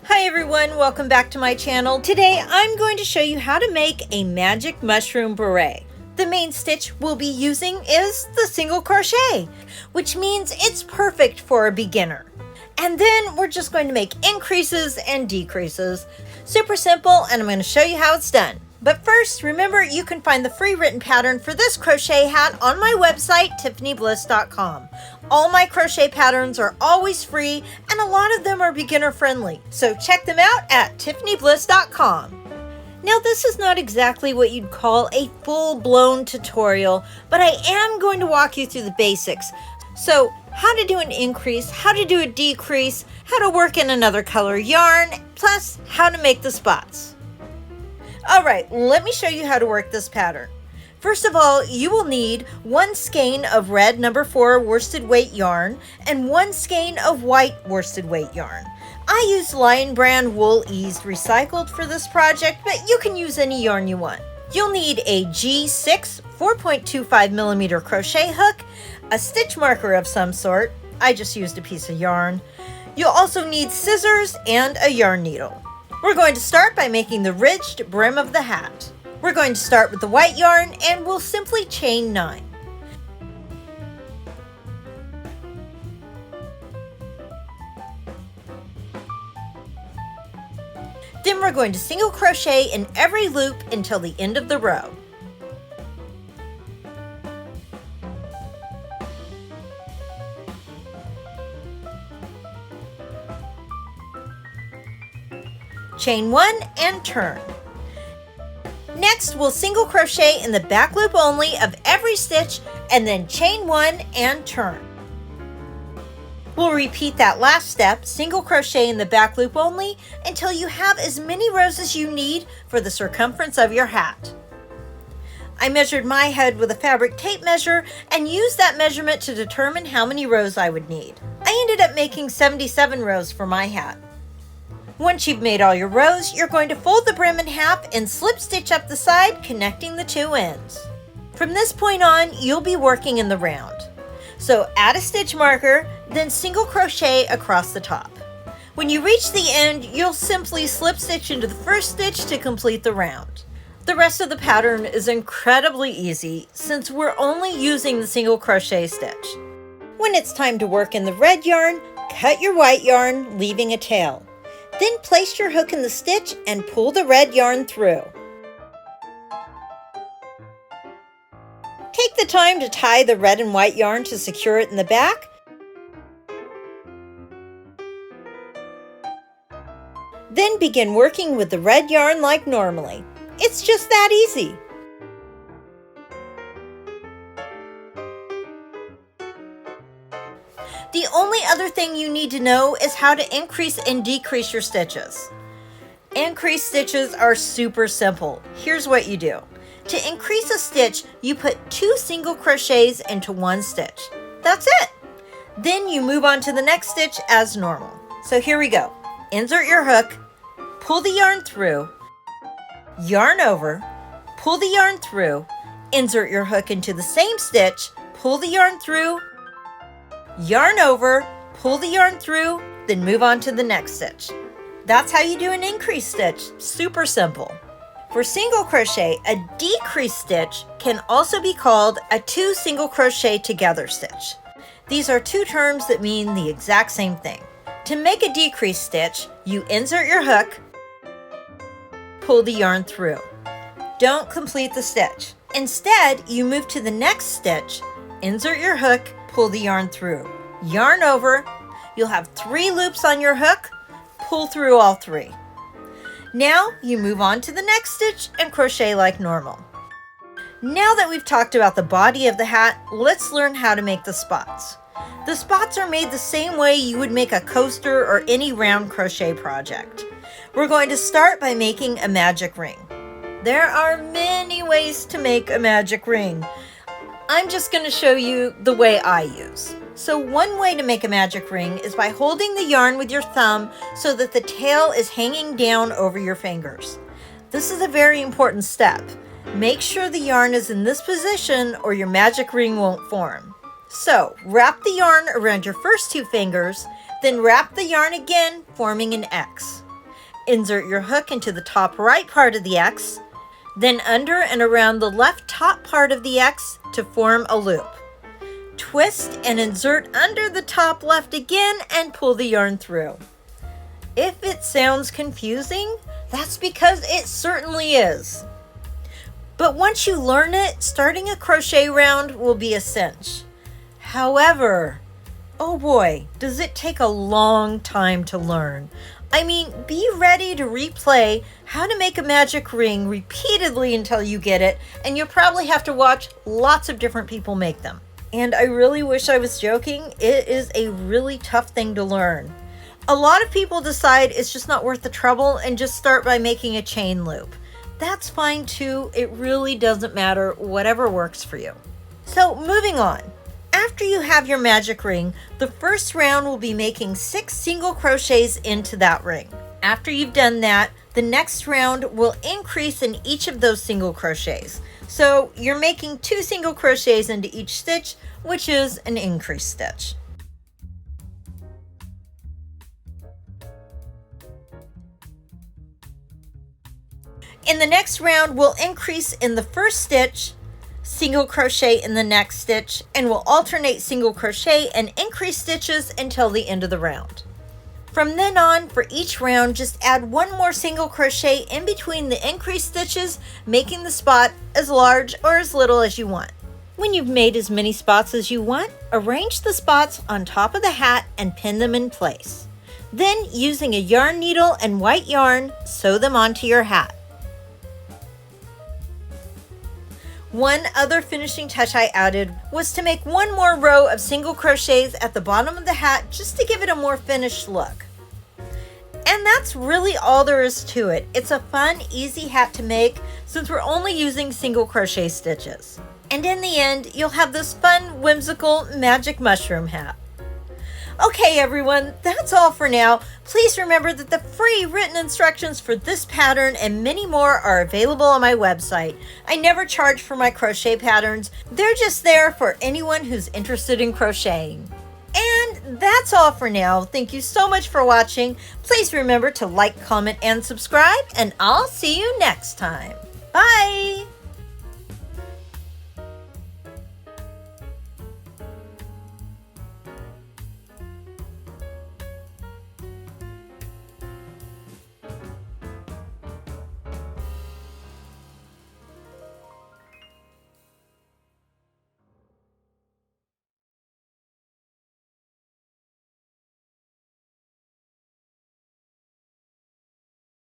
Hi everyone, welcome back to my channel. Today I'm going to show you how to make a magic mushroom beret. The main stitch we'll be using is the single crochet, which means it's perfect for a beginner. And then we're just going to make increases and decreases. Super simple, and I'm going to show you how it's done. But first, remember you can find the free written pattern for this crochet hat on my website, tiffanybliss.com. All my crochet patterns are always free, and a lot of them are beginner friendly. So check them out at tiffanybliss.com. Now this is not exactly what you'd call a full-blown tutorial, but I am going to walk you through the basics. So how to do an increase, how to do a decrease, how to work in another color yarn, plus how to make the spots. Alright, let me show you how to work this pattern. First of all, you will need one skein of red number 4 worsted weight yarn and one skein of white worsted weight yarn. I use Lion Brand Wool Eased Recycled for this project, but you can use any yarn you want. You'll need a G6 4.25mm crochet hook, a stitch marker of some sort. I just used a piece of yarn. You'll also need scissors and a yarn needle. We're going to start by making the ridged brim of the hat. We're going to start with the white yarn and we'll simply chain 9. Then we're going to single crochet in every loop until the end of the row. Chain 1 and turn. Next, we'll single crochet in the back loop only of every stitch and then chain 1 and turn. We'll repeat that last step, single crochet in the back loop only, until you have as many rows as you need for the circumference of your hat. I measured my head with a fabric tape measure and used that measurement to determine how many rows I would need. I ended up making 77 rows for my hat. Once you've made all your rows, you're going to fold the brim in half and slip stitch up the side, connecting the two ends. From this point on, you'll be working in the round. So add a stitch marker, then single crochet across the top. When you reach the end, you'll simply slip stitch into the first stitch to complete the round. The rest of the pattern is incredibly easy since we're only using the single crochet stitch. When it's time to work in the red yarn, cut your white yarn, leaving a tail. Then place your hook in the stitch and pull the red yarn through. Take the time to tie the red and white yarn to secure it in the back. Then begin working with the red yarn like normally. It's just that easy. The only other thing you need to know is how to increase and decrease your stitches. Increase stitches are super simple. Here's what you do. To increase a stitch, you put 2 single crochets into one stitch. That's it. Then you move on to the next stitch as normal. So here we go. Insert your hook, pull the yarn through, yarn over, pull the yarn through, insert your hook into the same stitch, pull the yarn through, yarn over, pull the yarn through, then move on to the next stitch. That's how you do an increase stitch. Super simple. For single crochet, a decrease stitch can also be called a 2 single crochet together stitch. These are 2 terms that mean the exact same thing. To make a decrease stitch, you insert your hook, pull the yarn through. Don't complete the stitch. Instead, you move to the next stitch, insert your hook, pull the yarn through, yarn over. You'll have 3 loops on your hook, pull through all 3. Now you move on to the next stitch and crochet like normal. Now that we've talked about the body of the hat, let's learn how to make the spots. The spots are made the same way you would make a coaster or any round crochet project. We're going to start by making a magic ring. There are many ways to make a magic ring. I'm just going to show you the way I use. So one way to make a magic ring is by holding the yarn with your thumb so that the tail is hanging down over your fingers. This is a very important step. Make sure the yarn is in this position or your magic ring won't form. So wrap the yarn around your first 2 fingers, then wrap the yarn again, forming an X. Insert your hook into the top right part of the X, then under and around the left top part of the X to form a loop. Twist and insert under the top left again and pull the yarn through. If it sounds confusing, that's because it certainly is. But once you learn it, starting a crochet round will be a cinch. However, oh boy, does it take a long time to learn. I mean, be ready to replay how to make a magic ring repeatedly until you get it, and you'll probably have to watch lots of different people make them. And I really wish I was joking. It is a really tough thing to learn. A lot of people decide it's just not worth the trouble and just start by making a chain loop. That's fine too. It really doesn't matter, whatever works for you. So moving on. After you have your magic ring, the first round will be making 6 single crochets into that ring. After you've done that, the next round will increase in each of those single crochets. So you're making 2 single crochets into each stitch, which is an increase stitch. In the next round, we'll increase in the first stitch, single crochet in the next stitch, and we'll alternate single crochet and increase stitches until the end of the round. From then on, for each round, just add 1 more single crochet in between the increased stitches, making the spot as large or as little as you want. When you've made as many spots as you want, arrange the spots on top of the hat and pin them in place. Then, using a yarn needle and white yarn, sew them onto your hat. One other finishing touch I added was to make 1 more row of single crochets at the bottom of the hat just to give it a more finished look. And that's really all there is to it. It's a fun, easy hat to make since we're only using single crochet stitches. And in the end, you'll have this fun, whimsical magic mushroom hat. Okay everyone, that's all for now. Please remember that the free written instructions for this pattern and many more are available on my website. I never charge for my crochet patterns. They're just there for anyone who's interested in crocheting. And that's all for now. Thank you so much for watching. Please remember to like, comment, and subscribe, and I'll see you next time. Bye!